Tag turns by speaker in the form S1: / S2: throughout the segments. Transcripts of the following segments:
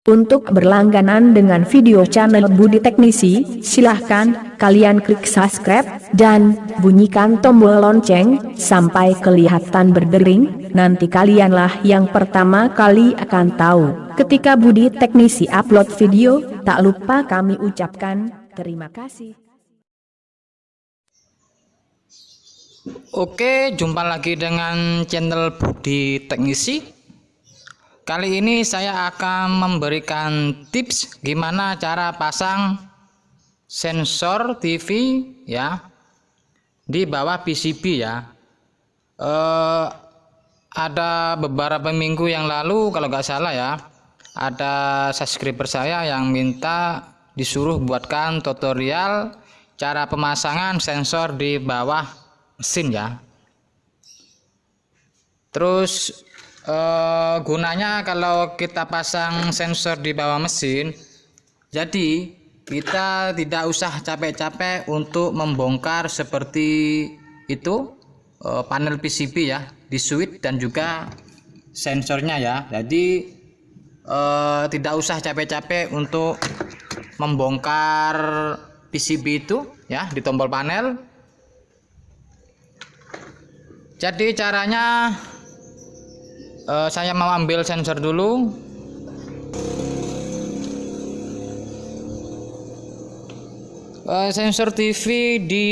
S1: Untuk berlangganan dengan video channel Budi Teknisi, silahkan kalian klik subscribe dan bunyikan tombol lonceng sampai kelihatan berdering. Nanti kalianlah yang pertama kali akan tahu ketika Budi Teknisi upload video. Tak lupa kami ucapkan terima kasih.
S2: Oke, jumpa lagi dengan channel Budi Teknisi. Kali ini saya akan memberikan tips gimana cara pasang sensor TV ya di bawah PCB ya. Ada beberapa minggu yang lalu kalau nggak salah ya, ada subscriber saya yang minta disuruh buatkan tutorial cara pemasangan sensor di bawah mesin ya. Terus gunanya kalau kita pasang sensor di bawah mesin, jadi kita tidak usah capek-capek untuk membongkar seperti itu panel PCB ya, di switch dan juga sensornya ya. Jadi tidak usah capek-capek untuk membongkar PCB itu ya di tombol panel. Jadi caranya saya mau ambil sensor dulu. Sensor TV di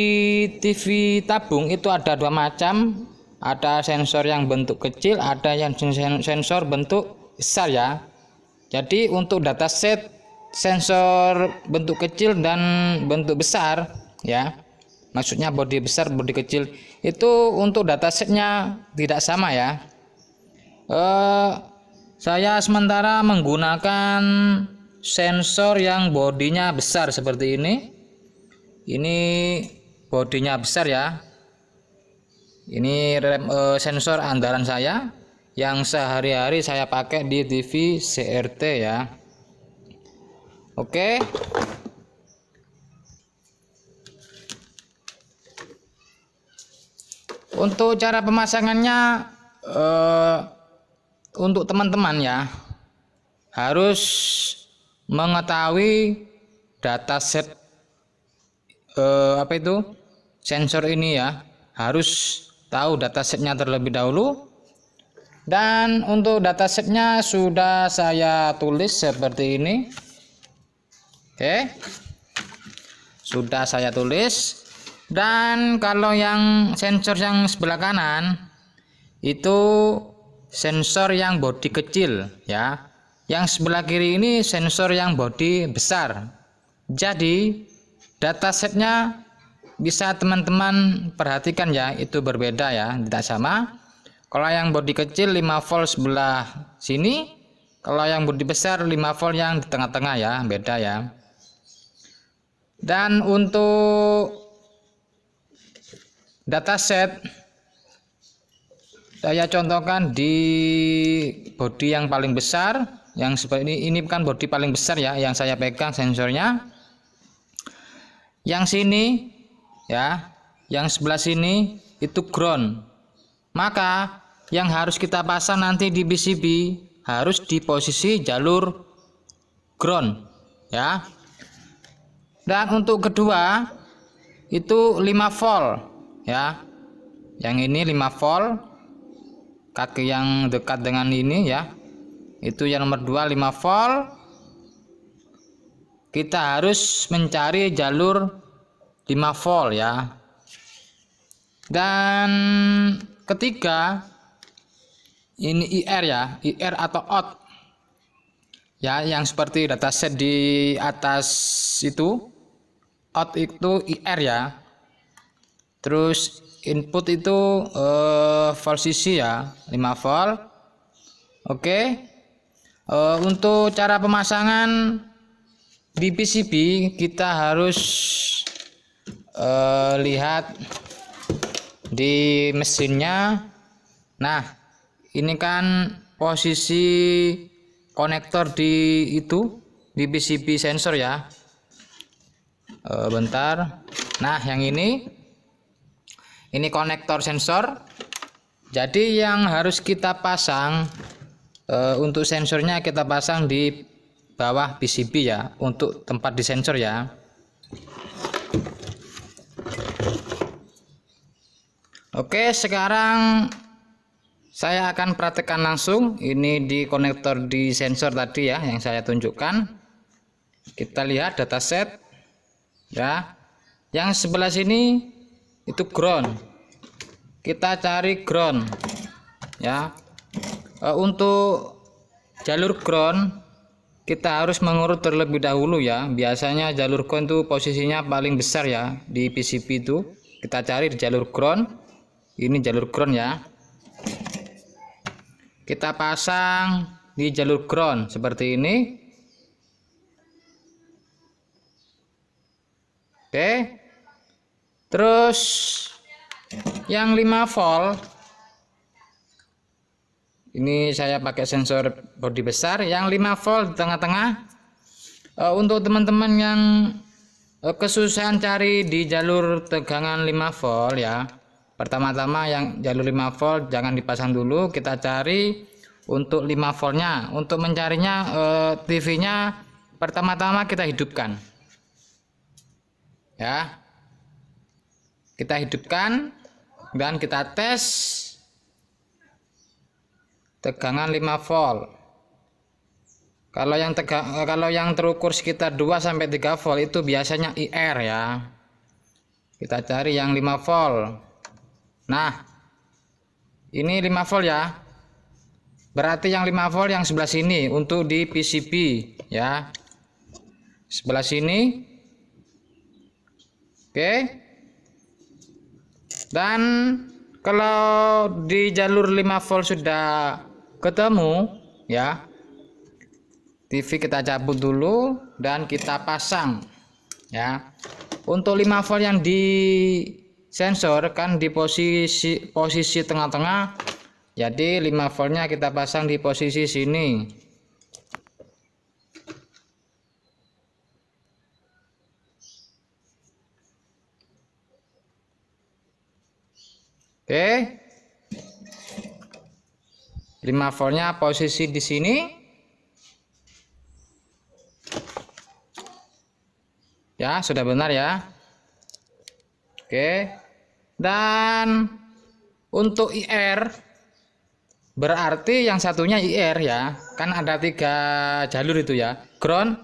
S2: TV tabung itu ada dua macam. Ada sensor yang bentuk kecil, ada yang sensor bentuk besar ya. Jadi untuk dataset sensor bentuk kecil dan bentuk besar ya, maksudnya bodi besar bodi kecil, itu untuk datasetnya tidak sama ya. Saya sementara menggunakan sensor yang bodinya besar seperti ini. Ini bodinya besar ya. Ini sensor andalan saya yang sehari-hari saya pakai di TV CRT ya. Oke. Untuk cara pemasangannya, untuk teman-teman ya, harus mengetahui dataset sensor ini ya, harus tahu datasetnya terlebih dahulu. Dan untuk datasetnya sudah saya tulis seperti ini. Oke, sudah saya tulis. Dan kalau yang sensor yang sebelah kanan itu sensor yang bodi kecil ya, yang sebelah kiri ini sensor yang bodi besar. Jadi datasetnya bisa teman-teman perhatikan ya, itu berbeda ya, tidak sama. Kalau yang bodi kecil 5 volt sebelah sini, kalau yang bodi besar 5 volt yang di tengah-tengah ya, beda ya. Dan untuk dataset saya contohkan di bodi yang paling besar, yang seperti ini kan bodi paling besar ya, yang saya pegang sensornya. Yang sini ya, yang sebelah sini itu ground. Maka yang harus kita pasang nanti di PCB harus di posisi jalur ground ya. Dan untuk kedua itu 5 volt ya. Yang ini 5 volt. Kaki yang dekat dengan ini ya, itu yang nomor 2 5 volt. Kita harus mencari jalur 5 volt ya. Dan ketiga ini IR ya, IR atau out ya, yang seperti dataset di atas itu. Out itu IR ya. Terus input itu voltasi ya, 5 volt. Oke. Untuk cara pemasangan di PCB kita harus lihat di mesinnya. Nah, ini kan posisi konektor di itu di PCB sensor ya. Bentar. Nah, yang ini konektor sensor. Jadi yang harus kita pasang untuk sensornya kita pasang di bawah PCB ya, untuk tempat di sensor ya. Oke, sekarang saya akan praktekkan langsung. Ini di konektor di sensor tadi ya yang saya tunjukkan. Kita lihat dataset ya. Yang sebelah sini itu ground. Kita cari ground ya. Untuk jalur ground kita harus mengurut terlebih dahulu ya. Biasanya jalur ground itu posisinya paling besar ya di PCB itu. Kita cari di jalur ground. Ini jalur ground ya. Kita pasang di jalur ground seperti ini. Oke. Terus yang 5 volt ini saya pakai sensor bodi besar. Yang 5 volt di tengah-tengah. Untuk teman-teman yang kesusahan cari di jalur tegangan 5 volt ya, pertama-tama yang jalur 5 volt jangan dipasang dulu, kita cari untuk 5 voltnya. Untuk mencarinya TV-nya pertama-tama kita hidupkan ya, kita hidupkan dan kita tes tegangan 5 volt. Kalau yang terukur sekitar 2-3 volt itu biasanya IR ya. Kita cari yang 5 volt. Nah, ini 5 volt ya. Berarti yang 5 volt yang sebelah sini untuk di PCB ya. Sebelah sini. Oke. Dan kalau di jalur 5 volt sudah ketemu ya, TV kita cabut dulu dan kita pasang ya. Untuk 5 volt yang di sensor kan di posisi tengah-tengah, jadi 5 voltnya kita pasang di posisi sini. Oke, 5 voltnya posisi di sini ya, sudah benar ya. Oke. Dan untuk IR berarti yang satunya IR ya, kan ada 3 jalur itu ya, ground,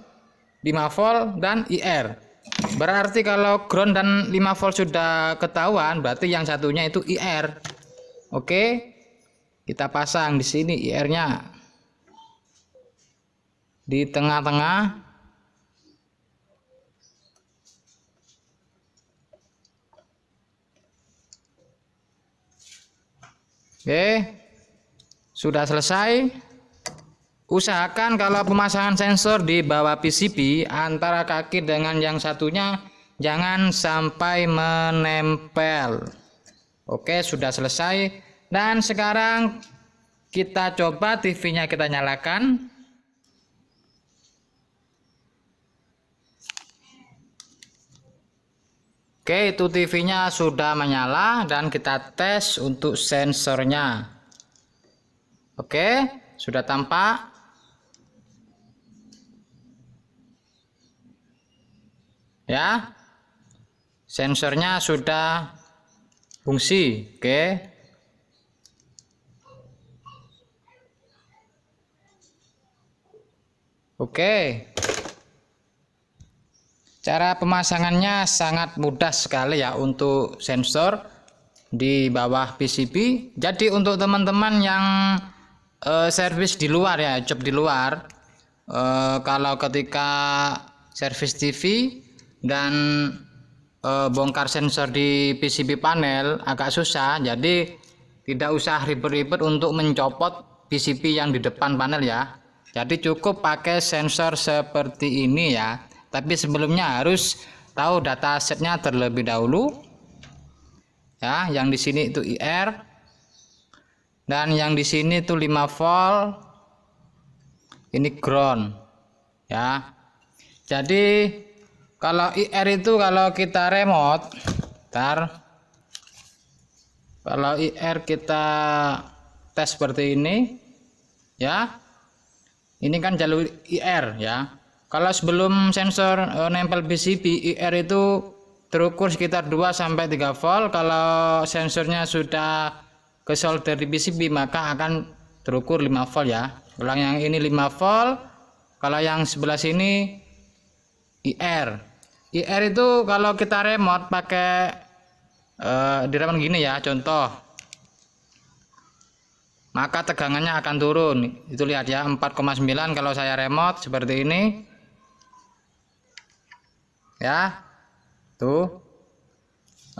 S2: 5 volt dan IR. Berarti kalau ground dan 5 volt sudah ketahuan, berarti yang satunya itu IR. Oke, kita pasang di sini IR-nya di tengah-tengah. Oke, sudah selesai. Usahakan kalau pemasangan sensor di bawah PCB antara kaki dengan yang satunya jangan sampai menempel. Oke, sudah selesai. Dan sekarang kita coba TV-nya kita nyalakan. Oke, itu TV-nya sudah menyala dan kita tes untuk sensornya. Oke, sudah tampak. Ya. Sensornya sudah fungsi. Oke. Oke. Cara pemasangannya sangat mudah sekali ya untuk sensor di bawah PCB. Jadi untuk teman-teman yang servis di luar ya, job di luar, kalau ketika servis TV dan bongkar sensor di PCB panel agak susah, jadi tidak usah ribet-ribet untuk mencopot PCB yang di depan panel ya. Jadi cukup pakai sensor seperti ini ya. Tapi sebelumnya harus tahu datasetnya terlebih dahulu. Ya, yang di sini itu IR dan yang di sini itu 5 volt. Ini ground. Ya. Jadi kalau IR itu kalau kita remote, kalau IR kita tes seperti ini, ya. Ini kan jalur IR ya. Kalau sebelum sensor nempel PCB, IR itu terukur sekitar 2 sampai 3 volt. Kalau sensornya sudah ke solder di PCB maka akan terukur 5 volt ya. Kalau yang ini 5 volt, kalau yang sebelah sini IR. IR itu kalau kita remote pakai di remote gini ya, contoh. Maka tegangannya akan turun. Itu lihat ya, 4,9 kalau saya remote seperti ini. Ya. Tuh.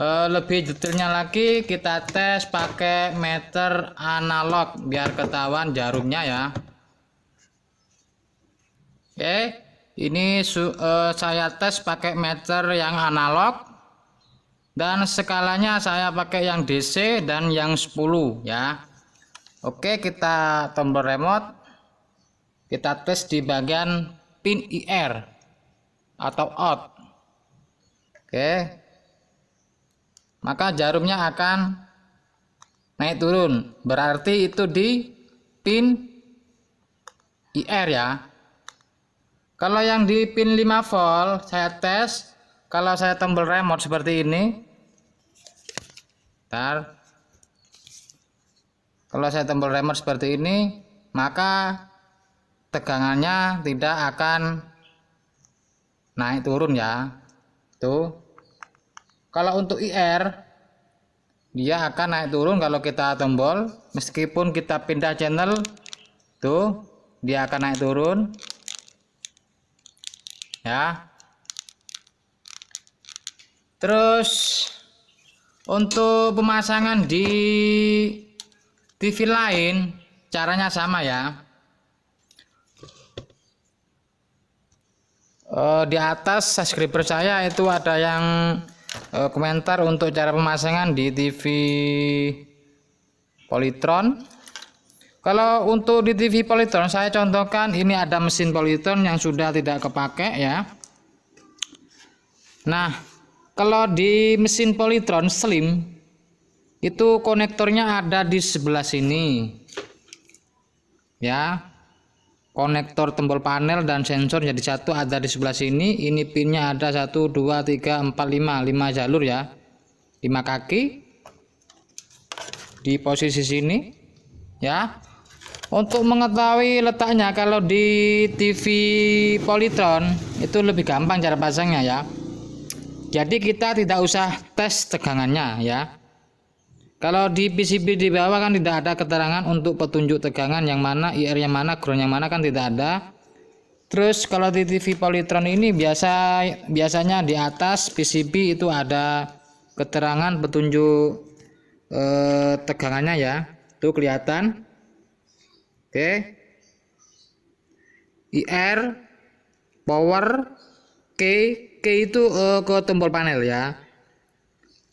S2: Lebih detailnya lagi kita tes pakai meter analog biar ketahuan jarumnya ya. Oke, ini saya tes pakai meter yang analog dan skalanya saya pakai yang DC dan yang 10 ya. Oke, kita tombol remote, kita tes di bagian pin IR atau out. Oke, maka jarumnya akan naik turun, berarti itu di pin IR ya. Kalau yang di pin 5 volt saya tes, kalau saya tombol remote seperti ini. Bentar. Kalau saya tombol remote seperti ini, maka tegangannya tidak akan naik turun ya. Tuh. Kalau untuk IR, dia akan naik turun kalau kita tombol, meskipun kita pindah channel, tuh dia akan naik turun. Ya. Terus untuk pemasangan di TV lain caranya sama ya. Di atas subscriber saya itu ada yang komentar untuk cara pemasangan di TV Polytron. Kalau untuk di TV Polytron saya contohkan, ini ada mesin Polytron yang sudah tidak kepake ya. Nah, kalau di mesin Polytron Slim itu konektornya ada di sebelah sini ya. Konektor tombol panel dan sensor jadi satu ada di sebelah sini. Ini pinnya ada 1 2 3 4 5 jalur ya, 5 kaki di posisi sini ya. Untuk mengetahui letaknya, kalau di TV Polytron itu lebih gampang cara pasangnya ya. Jadi kita tidak usah tes tegangannya ya. Kalau di PCB di bawah kan tidak ada keterangan untuk petunjuk tegangan yang mana, IR yang mana, ground yang mana, kan tidak ada. Terus kalau di TV Polytron ini biasanya di atas PCB itu ada keterangan petunjuk tegangannya ya. Tuh kelihatan. Oke. IR, power, K itu ke tombol panel ya.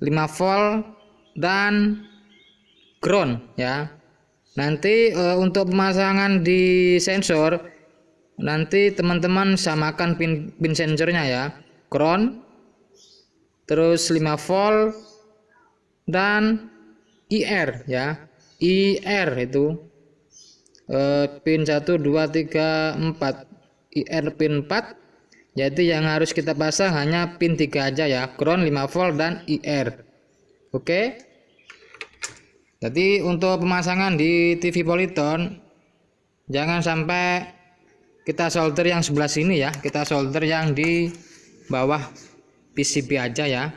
S2: 5 volt dan ground ya. Nanti untuk pemasangan di sensor nanti teman-teman samakan pin sensornya ya. Ground, terus 5 volt dan IR ya. IR itu pin 1 2 3 4, IR pin 4. Jadi yang harus kita pasang hanya pin 3 aja ya. Ground, 5 volt dan IR. Oke. Jadi untuk pemasangan di TV Polytron jangan sampai kita solder yang sebelah sini ya, kita solder yang di bawah PCB aja ya.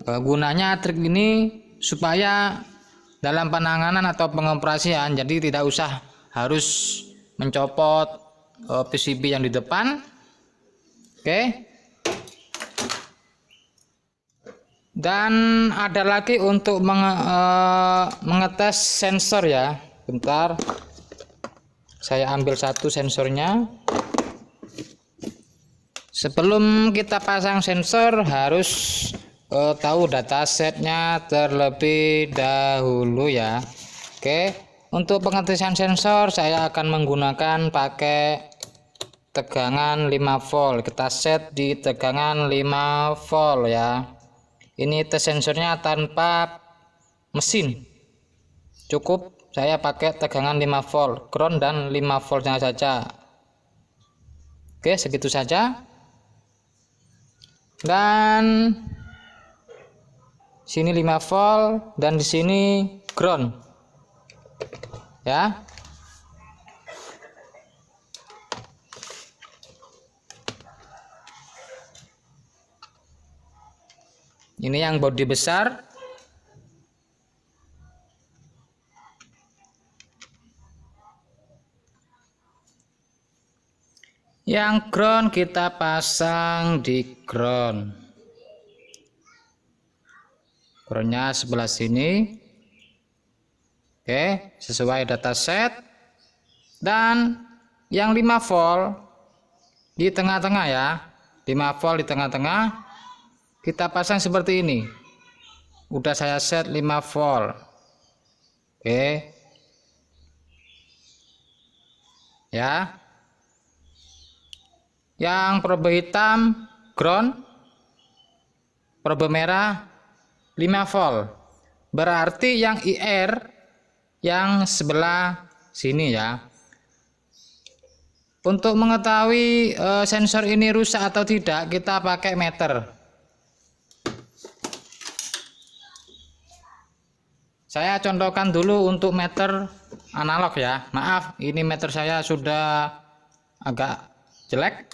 S2: Gunanya trik ini supaya dalam penanganan atau pengoperasian jadi tidak usah harus mencopot PCB yang di depan. Oke. Dan ada lagi untuk mengetes sensor ya. Bentar, saya ambil satu sensornya. Sebelum kita pasang sensor harus tahu datasetnya terlebih dahulu ya. Oke, untuk pengetesan sensor saya akan menggunakan pakai tegangan 5 volt. Kita set di tegangan 5 volt ya. Ini tes sensornya tanpa mesin, cukup saya pakai tegangan 5 volt ground dan 5 voltnya saja. Oke, segitu saja. Dan sini 5 volt dan di sini ground ya. Ini yang bodi besar. Yang ground kita pasang di ground. Groundnya sebelah sini. Oke, sesuai dataset. Dan yang 5 volt di tengah-tengah ya. 5 volt di tengah-tengah. Kita pasang seperti ini. Udah saya set 5 volt. Oke. Ya. Yang probe hitam ground, probe merah 5 volt. Berarti yang IR yang sebelah sini ya. Untuk mengetahui sensor ini rusak atau tidak, kita pakai meter. Saya contohkan dulu untuk meter analog ya. Maaf, ini meter saya sudah agak jelek.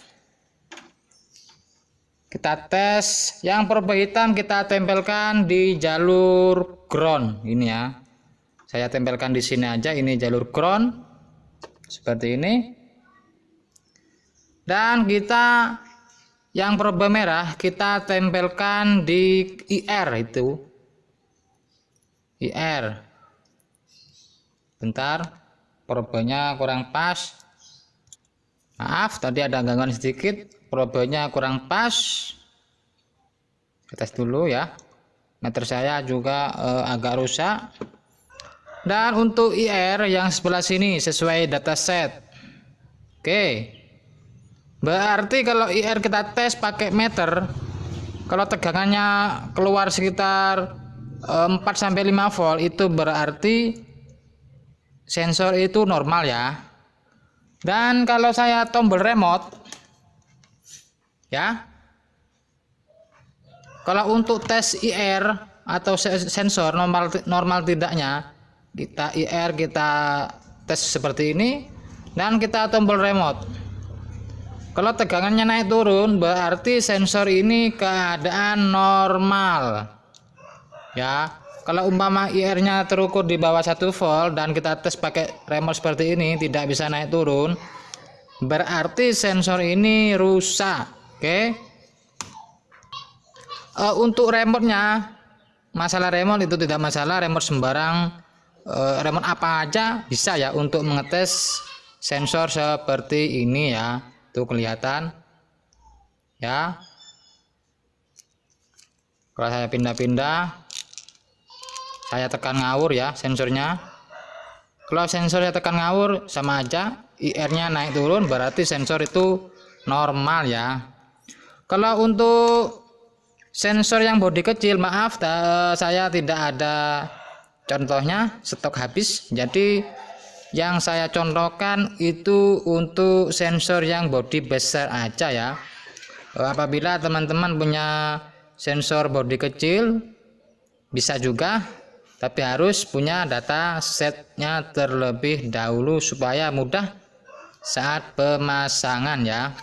S2: Kita tes. Yang probe hitam kita tempelkan di jalur ground ini ya. Saya tempelkan di sini aja, ini jalur ground seperti ini. Dan kita yang probe merah kita tempelkan di IR itu. IR. Bentar, probenya kurang pas. Maaf, tadi ada gangguan sedikit. Probenya kurang pas. Kita tes dulu ya. Meter saya juga agak rusak. Dan untuk IR yang sebelah sini sesuai dataset. Oke. Berarti kalau IR kita tes pakai meter, kalau tegangannya keluar sekitar 4 sampai 5 volt, itu berarti sensor itu normal ya. Dan kalau saya tombol remote ya, kalau untuk tes IR atau sensor normal tidaknya, kita IR kita tes seperti ini dan kita tombol remote. Kalau tegangannya naik turun, berarti sensor ini keadaan normal ya. Kalau umpama IR-nya terukur di bawah 1 volt dan kita tes pakai remote seperti ini, tidak bisa naik turun, berarti sensor ini rusak. Oke. Untuk remote-nya, masalah remote itu tidak masalah. Remote sembarang, remote apa aja bisa ya untuk mengetes sensor seperti ini ya. Tuh kelihatan ya. Kalau saya pindah-pindah, saya tekan ngawur ya sensornya. Kalau sensornya tekan ngawur sama aja, IR-nya naik turun, berarti sensor itu normal ya. Kalau untuk sensor yang bodi kecil, maaf saya tidak ada contohnya, stok habis. Jadi yang saya contohkan itu untuk sensor yang bodi besar aja ya. Apabila teman-teman punya sensor bodi kecil bisa juga, tapi harus punya data setnya terlebih dahulu supaya mudah saat pemasangan ya.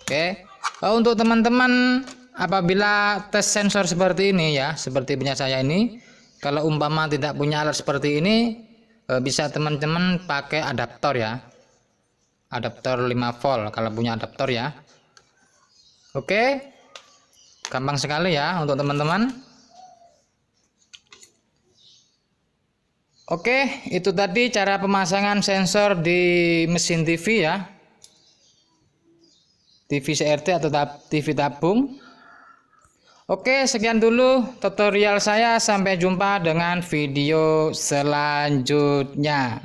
S2: Oke. Untuk teman-teman apabila tes sensor seperti ini ya, seperti punya saya ini, kalau umpama tidak punya alat seperti ini, bisa teman-teman pakai adaptor ya. Adaptor 5 volt kalau punya adaptor ya. Oke. Gampang sekali ya untuk teman-teman. Oke, itu tadi cara pemasangan sensor di mesin TV ya. TV CRT atau TV tabung. Oke, sekian dulu tutorial saya. Sampai jumpa dengan video selanjutnya.